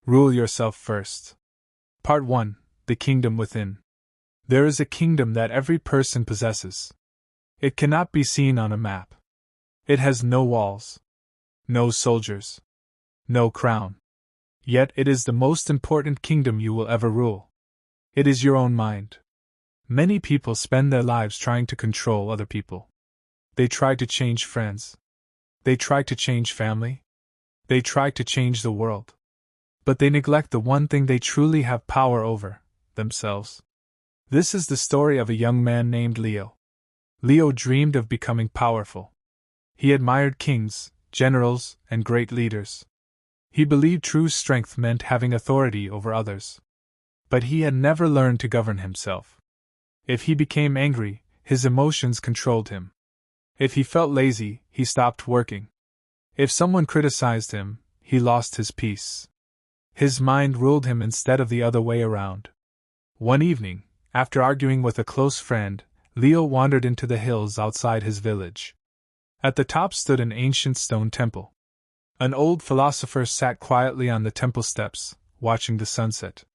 Rule yourself first. Part 1. The Kingdom Within. There is a kingdom that every person possesses. It cannot be seen on a map. It has no walls, no soldiers, no crown. Yet it is the most important kingdom you will ever rule. It is your own mind. Many people spend their lives trying to control other people. They try to change friends. They try to change family. They try to change the world. But they neglect the one thing they truly have power over: themselves. This is the story of a young man named Leo. Leo dreamed of becoming powerful. He admired kings, generals, and great leaders. He believed true strength meant having authority over others. But he had never learned to govern himself. If he became angry, his emotions controlled him. If he felt lazy, he stopped working. If someone criticized him, he lost his peace. His mind ruled him instead of the other way around. One evening, after arguing with a close friend, Leo wandered into the hills outside his village. At the top stood an ancient stone temple. An old philosopher sat quietly on the temple steps, watching the sunset.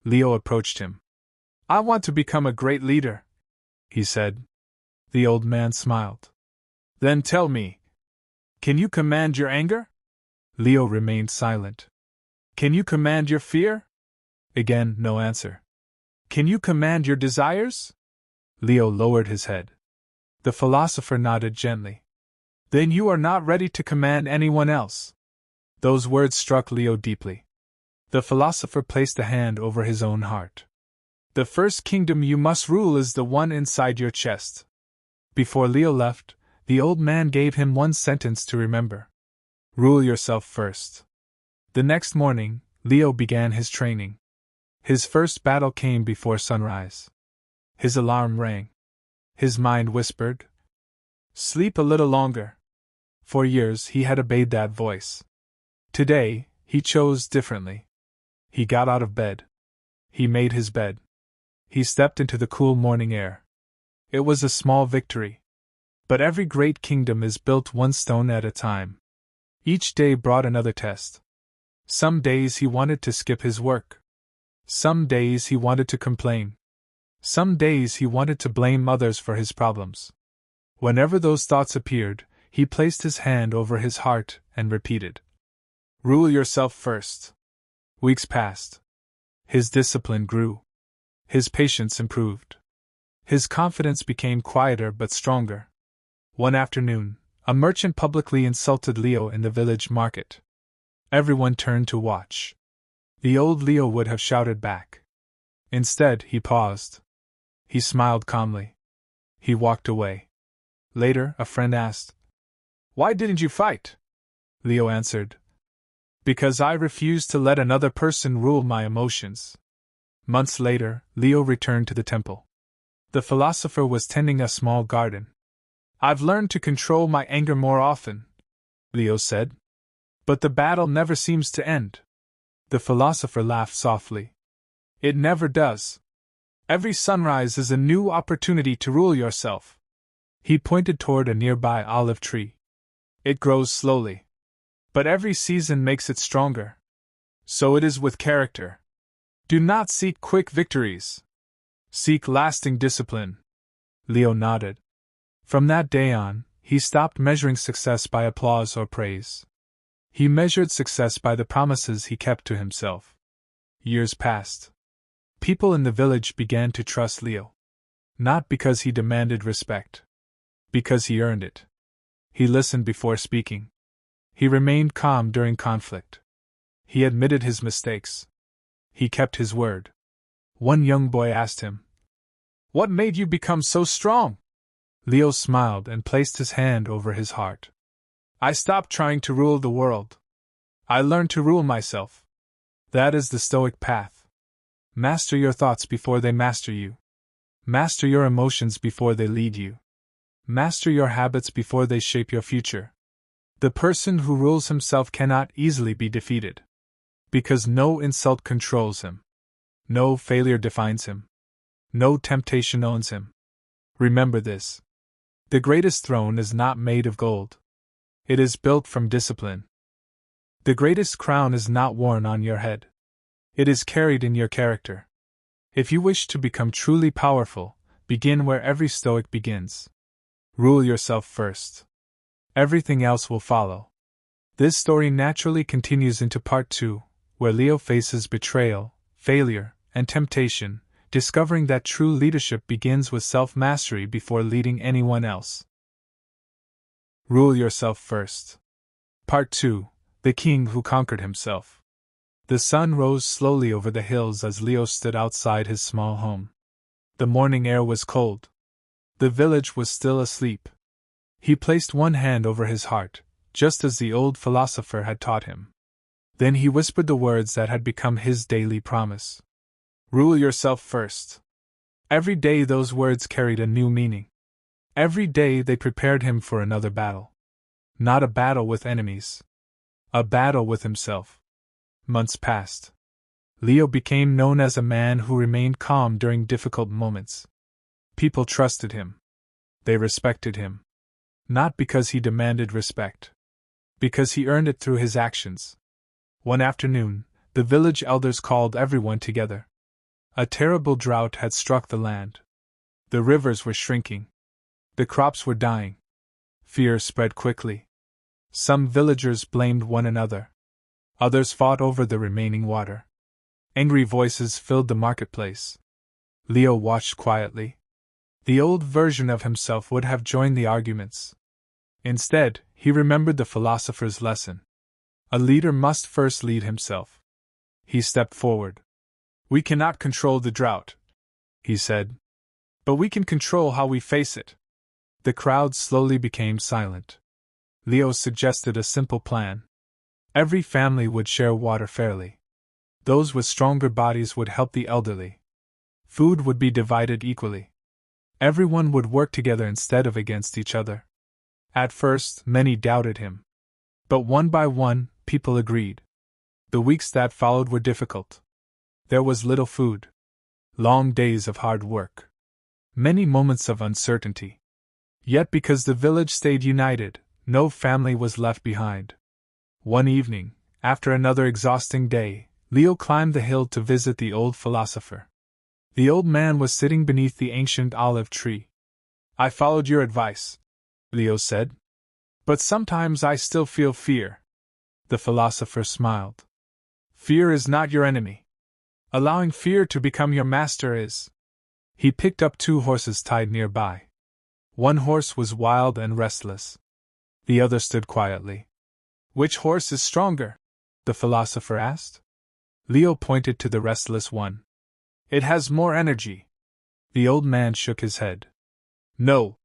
Leo approached him. "I want to become a great leader," he said. The old man smiled. "Then tell me, can you command your anger?" Leo remained silent. "Can you command your fear?" Again, no answer. "Can you command your desires?" Leo lowered his head. The philosopher nodded gently. "Then you are not ready to command anyone else." Those words struck Leo deeply. The philosopher placed a hand over his own heart. "The first kingdom you must rule is the one inside your chest." Before Leo left, the old man gave him one sentence to remember: "Rule yourself first." The next morning, Leo began his training. His first battle came before sunrise. His alarm rang. His mind whispered, "Sleep a little longer." For years he had obeyed that voice. Today, he chose differently. He got out of bed. He made his bed. He stepped into the cool morning air. It was a small victory. But every great kingdom is built one stone at a time. Each day brought another test. Some days he wanted to skip his work. Some days he wanted to complain. Some days he wanted to blame others for his problems. Whenever those thoughts appeared, he placed his hand over his heart and repeated, "Rule yourself first." Weeks passed. His discipline grew. His patience improved. His confidence became quieter but stronger. One afternoon, a merchant publicly insulted Leo in the village market. Everyone turned to watch. The old Leo would have shouted back. Instead, he paused. He smiled calmly. He walked away. Later, a friend asked, "Why didn't you fight?" Leo answered, "Because I refused to let another person rule my emotions." Months later, Leo returned to the temple. The philosopher was tending a small garden. "I've learned to control my anger more often," Leo said. "But the battle never seems to end." The philosopher laughed softly. "It never does. Every sunrise is a new opportunity to rule yourself." He pointed toward a nearby olive tree. "It grows slowly. But every season makes it stronger. So it is with character. Do not seek quick victories. Seek lasting discipline." Leo nodded. From that day on, he stopped measuring success by applause or praise. He measured success by the promises he kept to himself. Years passed. People in the village began to trust Leo. Not because he demanded respect. Because he earned it. He listened before speaking. He remained calm during conflict. He admitted his mistakes. He kept his word. One young boy asked him, "What made you become so strong?" Leo smiled and placed his hand over his heart. "I stopped trying to rule the world. I learned to rule myself." That is the Stoic path. Master your thoughts before they master you. Master your emotions before they lead you. Master your habits before they shape your future. The person who rules himself cannot easily be defeated. Because no insult controls him. No failure defines him. No temptation owns him. Remember this. The greatest throne is not made of gold. It is built from discipline. The greatest crown is not worn on your head. It is carried in your character. If you wish to become truly powerful, begin where every Stoic begins. Rule yourself first. Everything else will follow. This story naturally continues into part 2, where Leo faces betrayal, failure, and temptation, discovering that true leadership begins with self-mastery before leading anyone else. Rule yourself first. Part 2, The King Who Conquered Himself. The sun rose slowly over the hills as Leo stood outside his small home. The morning air was cold. The village was still asleep. He placed one hand over his heart, just as the old philosopher had taught him. Then he whispered the words that had become his daily promise. Rule yourself first. Every day those words carried a new meaning. Every day they prepared him for another battle. Not a battle with enemies. A battle with himself. Months passed. Leo became known as a man who remained calm during difficult moments. People trusted him. They respected him. Not because he demanded respect. Because he earned it through his actions. One afternoon, the village elders called everyone together. A terrible drought had struck the land. The rivers were shrinking. The crops were dying. Fear spread quickly. Some villagers blamed one another. Others fought over the remaining water. Angry voices filled the marketplace. Leo watched quietly. The old version of himself would have joined the arguments. Instead, he remembered the philosopher's lesson. A leader must first lead himself. He stepped forward. We cannot control the drought, he said. But we can control how we face it. The crowd slowly became silent. Leo suggested a simple plan. Every family would share water fairly. Those with stronger bodies would help the elderly. Food would be divided equally. Everyone would work together instead of against each other. At first, many doubted him. But one by one, people agreed. The weeks that followed were difficult. There was little food. Long days of hard work. Many moments of uncertainty. Yet because the village stayed united, no family was left behind. One evening, after another exhausting day, Leo climbed the hill to visit the old philosopher. The old man was sitting beneath the ancient olive tree. I followed your advice, Leo said. But sometimes I still feel fear. The philosopher smiled. Fear is not your enemy. Allowing fear to become your master is. He picked up 2 horses tied nearby. One horse was wild and restless. The other stood quietly. Which horse is stronger? The philosopher asked. Leo pointed to the restless one. It has more energy. The old man shook his head. No.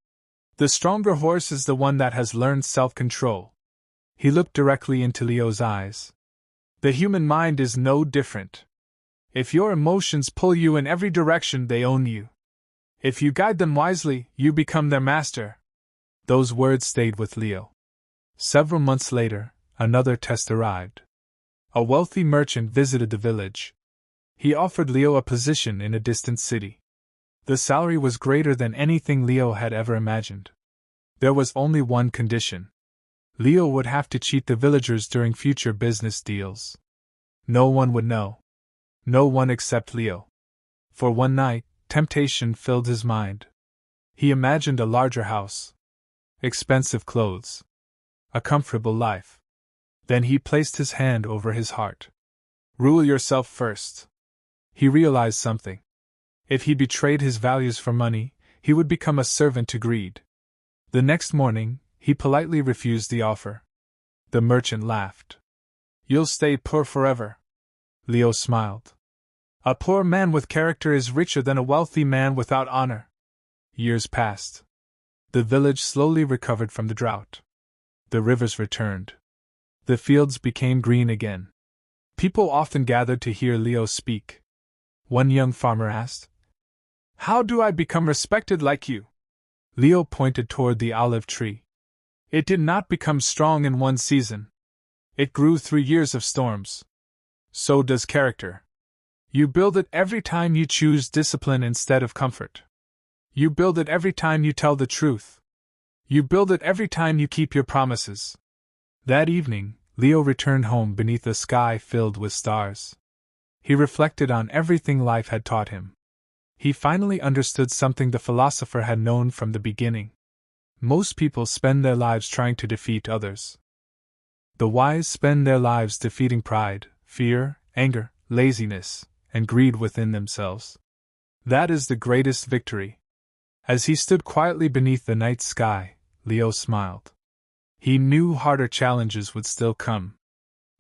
The stronger horse is the one that has learned self-control. He looked directly into Leo's eyes. The human mind is no different. If your emotions pull you in every direction, they own you. If you guide them wisely, you become their master. Those words stayed with Leo. Several months later, another test arrived. A wealthy merchant visited the village. He offered Leo a position in a distant city. The salary was greater than anything Leo had ever imagined. There was only one condition. Leo would have to cheat the villagers during future business deals. No one would know. No one except Leo. For one night, temptation filled his mind. He imagined a larger house, expensive clothes, a comfortable life. Then he placed his hand over his heart. Rule yourself first. He realized something. If he betrayed his values for money, he would become a servant to greed. The next morning, he politely refused the offer. The merchant laughed. You'll stay poor forever. Leo smiled. A poor man with character is richer than a wealthy man without honor. Years passed. The village slowly recovered from the drought. The rivers returned. The fields became green again. People often gathered to hear Leo speak. One young farmer asked, How do I become respected like you? Leo pointed toward the olive tree. It did not become strong in one season. It grew through years of storms. So does character. You build it every time you choose discipline instead of comfort. You build it every time you tell the truth. You build it every time you keep your promises. That evening, Leo returned home beneath a sky filled with stars. He reflected on everything life had taught him. He finally understood something the philosopher had known from the beginning. Most people spend their lives trying to defeat others. The wise spend their lives defeating pride, fear, anger, laziness, and greed within themselves. That is the greatest victory. As he stood quietly beneath the night sky, Leo smiled. He knew harder challenges would still come.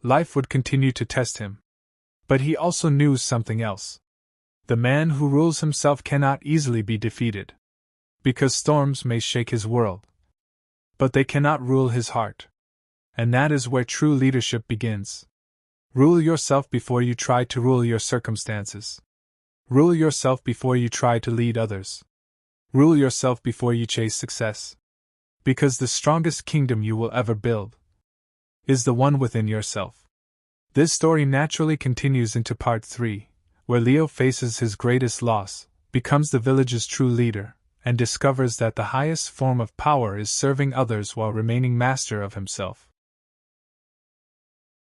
Life would continue to test him. But he also knew something else. The man who rules himself cannot easily be defeated. Because storms may shake his world, but they cannot rule his heart. And that is where true leadership begins. Rule yourself before you try to rule your circumstances. Rule yourself before you try to lead others. Rule yourself before you chase success. Because the strongest kingdom you will ever build is the one within yourself. This story naturally continues into part 3, where Leo faces his greatest loss, becomes the village's true leader, and discovers that the highest form of power is serving others while remaining master of himself.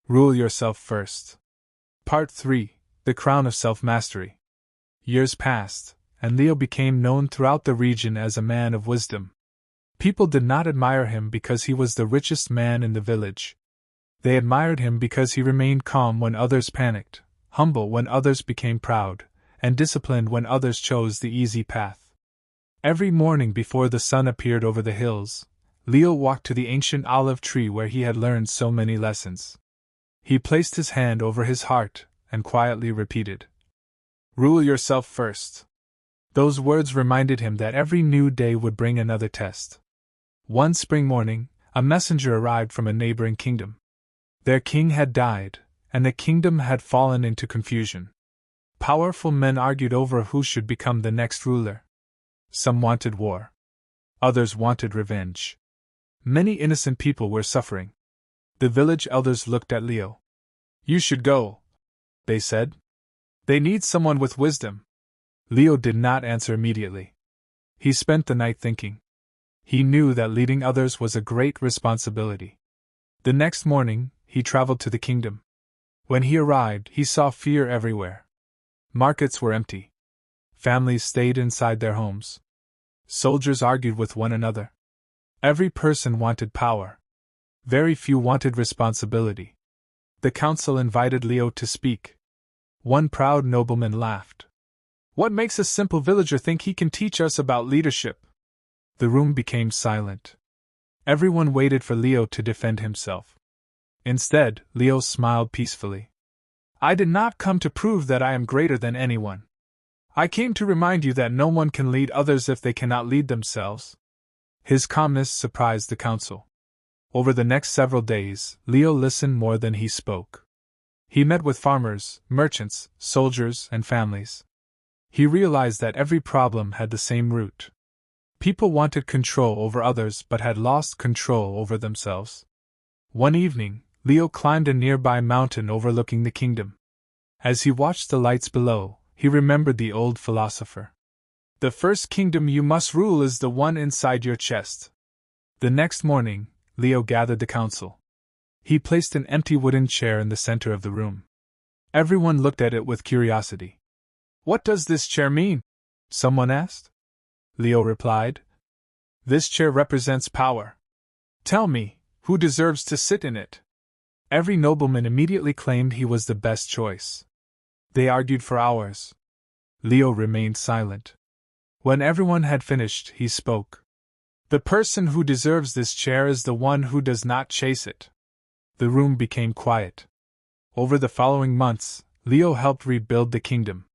Rule yourself first. Part 3, The Crown of Self-Mastery. Years passed, and Leo became known throughout the region as a man of wisdom. People did not admire him because he was the richest man in the village. They admired him because he remained calm when others panicked, humble when others became proud, and disciplined when others chose the easy path. Every morning before the sun appeared over the hills, Leo walked to the ancient olive tree where he had learned so many lessons. He placed his hand over his heart and quietly repeated, "Rule yourself first." Those words reminded him that every new day would bring another test. One spring morning, a messenger arrived from a neighboring kingdom. Their king had died, and the kingdom had fallen into confusion. Powerful men argued over who should become the next ruler. Some wanted war. Others wanted revenge. Many innocent people were suffering. The village elders looked at Leo. "You should go," they said. "They need someone with wisdom." Leo did not answer immediately. He spent the night thinking. He knew that leading others was a great responsibility. The next morning, he traveled to the kingdom. When he arrived, he saw fear everywhere. Markets were empty. Families stayed inside their homes. Soldiers argued with one another. Every person wanted power. Very few wanted responsibility. The council invited Leo to speak. One proud nobleman laughed. "What makes a simple villager think he can teach us about leadership?" The room became silent. Everyone waited for Leo to defend himself. Instead, Leo smiled peacefully. "I did not come to prove that I am greater than anyone. I came to remind you that no one can lead others if they cannot lead themselves." His calmness surprised the council. Over the next several days, Leo listened more than he spoke. He met with farmers, merchants, soldiers, and families. He realized that every problem had the same root. People wanted control over others but had lost control over themselves. One evening, Leo climbed a nearby mountain overlooking the kingdom. As he watched the lights below, he remembered the old philosopher. "The first kingdom you must rule is the one inside your chest." The next morning, Leo gathered the council. He placed an empty wooden chair in the center of the room. Everyone looked at it with curiosity. "What does this chair mean?" someone asked. Leo replied, "This chair represents power. Tell me, who deserves to sit in it?" Every nobleman immediately claimed he was the best choice. They argued for hours. Leo remained silent. When everyone had finished, he spoke. "The person who deserves this chair is the one who does not chase it." The room became quiet. Over the following months, Leo helped rebuild the kingdom.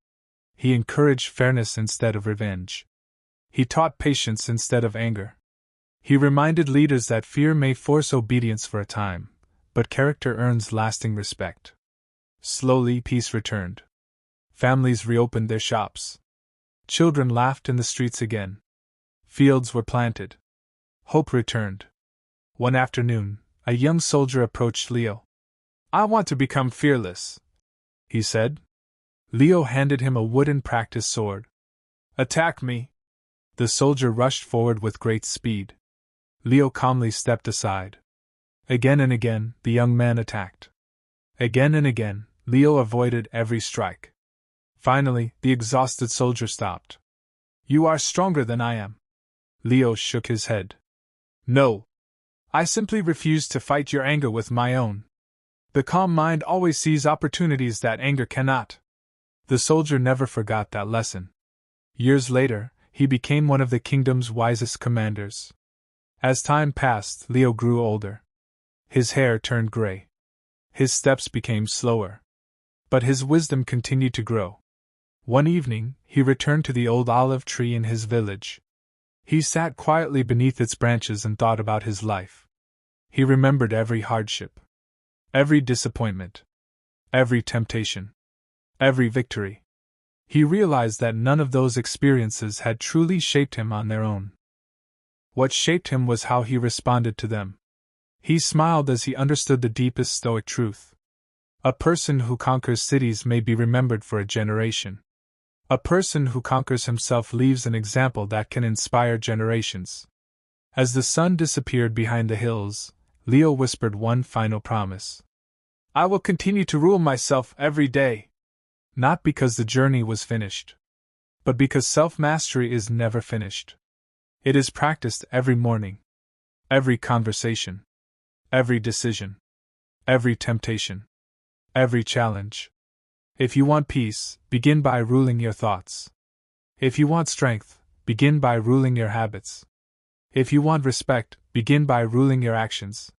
He encouraged fairness instead of revenge. He taught patience instead of anger. He reminded leaders that fear may force obedience for a time, but character earns lasting respect. Slowly, peace returned. Families reopened their shops. Children laughed in the streets again. Fields were planted. Hope returned. One afternoon, a young soldier approached Leo. "I want to become fearless," he said. Leo handed him a wooden practice sword. "Attack me." The soldier rushed forward with great speed. Leo calmly stepped aside. Again and again, the young man attacked. Again and again, Leo avoided every strike. Finally, the exhausted soldier stopped. You are stronger than I am. Leo shook his head. No. I simply refuse to fight your anger with my own. The calm mind always sees opportunities that anger cannot. The soldier never forgot that lesson. Years later, he became one of the kingdom's wisest commanders. As time passed, Leo grew older. His hair turned gray. His steps became slower. But his wisdom continued to grow. One evening, he returned to the old olive tree in his village. He sat quietly beneath its branches and thought about his life. He remembered every hardship, every disappointment, every temptation, every victory. He realized that none of those experiences had truly shaped him on their own. What shaped him was how he responded to them. He smiled as he understood the deepest Stoic truth. A person who conquers cities may be remembered for a generation. A person who conquers himself leaves an example that can inspire generations. As the sun disappeared behind the hills, Leo whispered one final promise. I will continue to rule myself every day. Not because the journey was finished, but because self-mastery is never finished. It is practiced every morning, every conversation, every decision, every temptation, every challenge. If you want peace, begin by ruling your thoughts. If you want strength, begin by ruling your habits. If you want respect, begin by ruling your actions.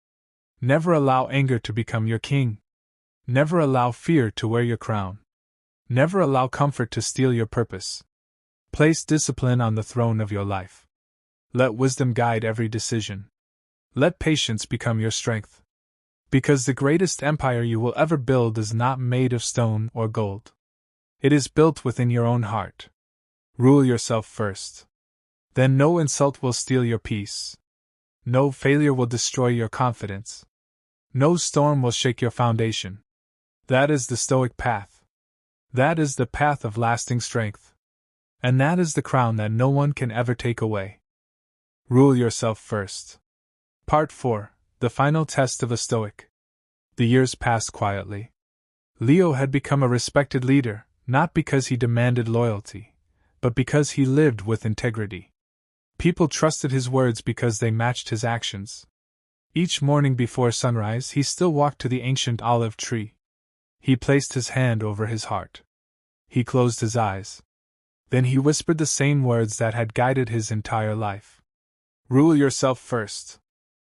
Never allow anger to become your king. Never allow fear to wear your crown. Never allow comfort to steal your purpose. Place discipline on the throne of your life. Let wisdom guide every decision. Let patience become your strength. Because the greatest empire you will ever build is not made of stone or gold. It is built within your own heart. Rule yourself first. Then no insult will steal your peace. No failure will destroy your confidence. No storm will shake your foundation. That is the Stoic path. That is the path of lasting strength. And that is the crown that no one can ever take away. Rule yourself first. Part 4. The final test of a Stoic. The years passed quietly. Leo had become a respected leader, not because he demanded loyalty, but because he lived with integrity. People trusted his words because they matched his actions. Each morning before sunrise, he still walked to the ancient olive tree. He placed his hand over his heart. He closed his eyes. Then he whispered the same words that had guided his entire life. Rule yourself first.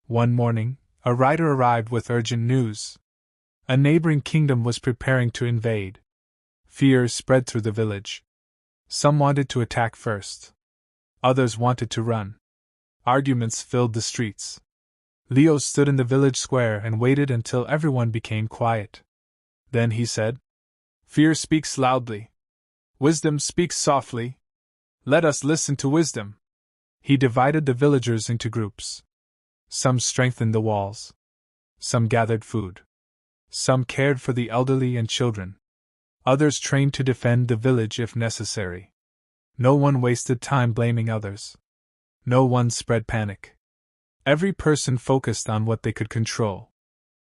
One morning, a rider arrived with urgent news. A neighboring kingdom was preparing to invade. Fear spread through the village. Some wanted to attack first. Others wanted to run. Arguments filled the streets. Leo stood in the village square and waited until everyone became quiet. Then he said, Fear speaks loudly. Wisdom speaks softly. Let us listen to wisdom. He divided the villagers into groups. Some strengthened the walls. Some gathered food. Some cared for the elderly and children. Others trained to defend the village if necessary. No one wasted time blaming others. No one spread panic. Every person focused on what they could control.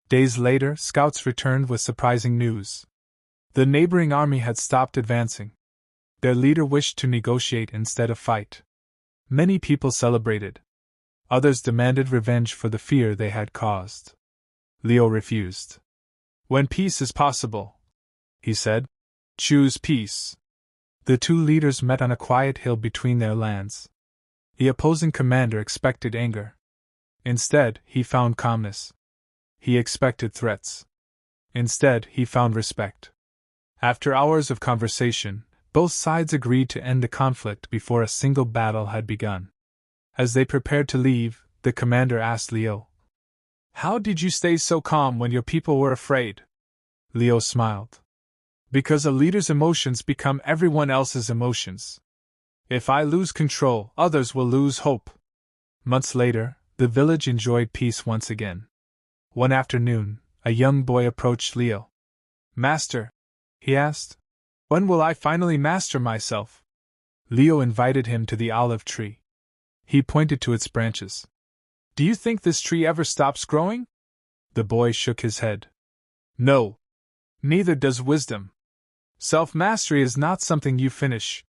Days later, scouts returned with surprising news. The neighboring army had stopped advancing. Their leader wished to negotiate instead of fight. Many people celebrated. Others demanded revenge for the fear they had caused. Leo refused. When peace is possible, he said, choose peace. The two leaders met on a quiet hill between their lands. The opposing commander expected anger. Instead, he found calmness. He expected threats. Instead, he found respect. After hours of conversation, both sides agreed to end the conflict before a single battle had begun. As they prepared to leave, the commander asked Leo, How did you stay so calm when your people were afraid? Leo smiled. Because a leader's emotions become everyone else's emotions. If I lose control, others will lose hope. Months later, the village enjoyed peace once again. One afternoon, a young boy approached Leo. Master, he asked, when will I finally master myself? Leo invited him to the olive tree. He pointed to its branches. Do you think this tree ever stops growing? The boy shook his head. No. Neither does wisdom. Self-mastery is not something you finish.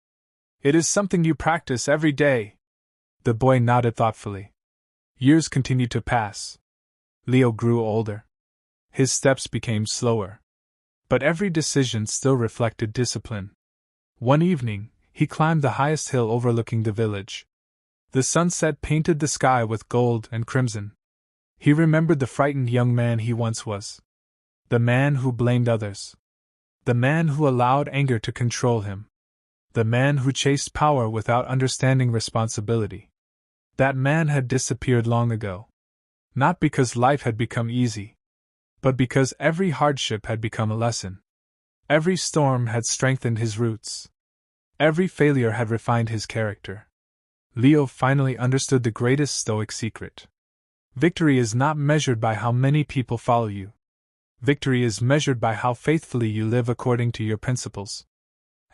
It is something you practice every day. The boy nodded thoughtfully. Years continued to pass. Leo grew older. His steps became slower. But every decision still reflected discipline. One evening, he climbed the highest hill overlooking the village. The sunset painted the sky with gold and crimson. He remembered the frightened young man he once was. The man who blamed others. The man who allowed anger to control him. The man who chased power without understanding responsibility. That man had disappeared long ago. Not because life had become easy, but because every hardship had become a lesson. Every storm had strengthened his roots. Every failure had refined his character. Leo finally understood the greatest Stoic secret. Victory is not measured by how many people follow you. Victory is measured by how faithfully you live according to your principles.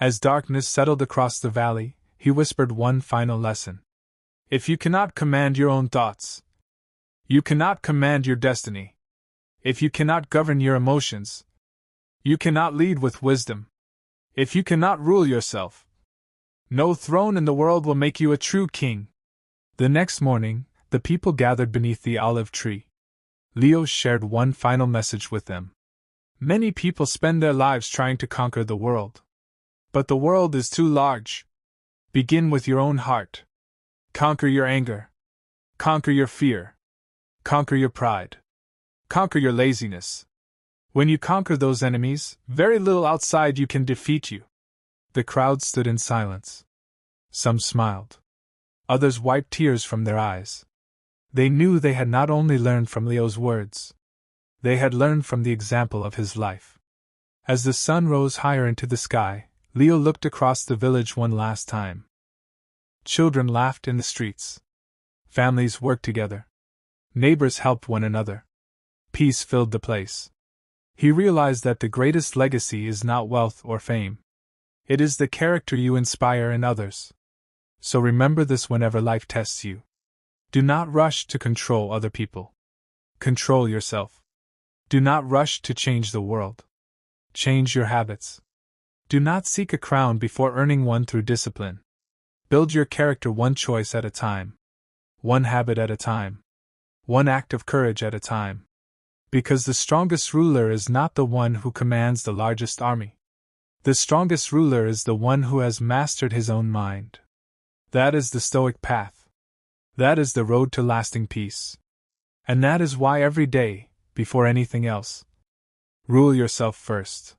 As darkness settled across the valley, he whispered one final lesson. If you cannot command your own thoughts, you cannot command your destiny. If you cannot govern your emotions, you cannot lead with wisdom. If you cannot rule yourself, no throne in the world will make you a true king. The next morning, the people gathered beneath the olive tree. Leo shared one final message with them. Many people spend their lives trying to conquer the world. But the world is too large. Begin with your own heart. Conquer your anger. Conquer your fear. Conquer your pride. Conquer your laziness. When you conquer those enemies, very little outside you can defeat you. The crowd stood in silence. Some smiled. Others wiped tears from their eyes. They knew they had not only learned from Leo's words, they had learned from the example of his life. As the sun rose higher into the sky, Leo looked across the village one last time. Children laughed in the streets. Families worked together. Neighbors helped one another. Peace filled the place. He realized that the greatest legacy is not wealth or fame. It is the character you inspire in others. So remember this whenever life tests you. Do not rush to control other people. Control yourself. Do not rush to change the world. Change your habits. Do not seek a crown before earning one through discipline. Build your character one choice at a time. One habit at a time. One act of courage at a time. Because the strongest ruler is not the one who commands the largest army. The strongest ruler is the one who has mastered his own mind. That is the Stoic path. That is the road to lasting peace. And that is why every day, before anything else, rule yourself first.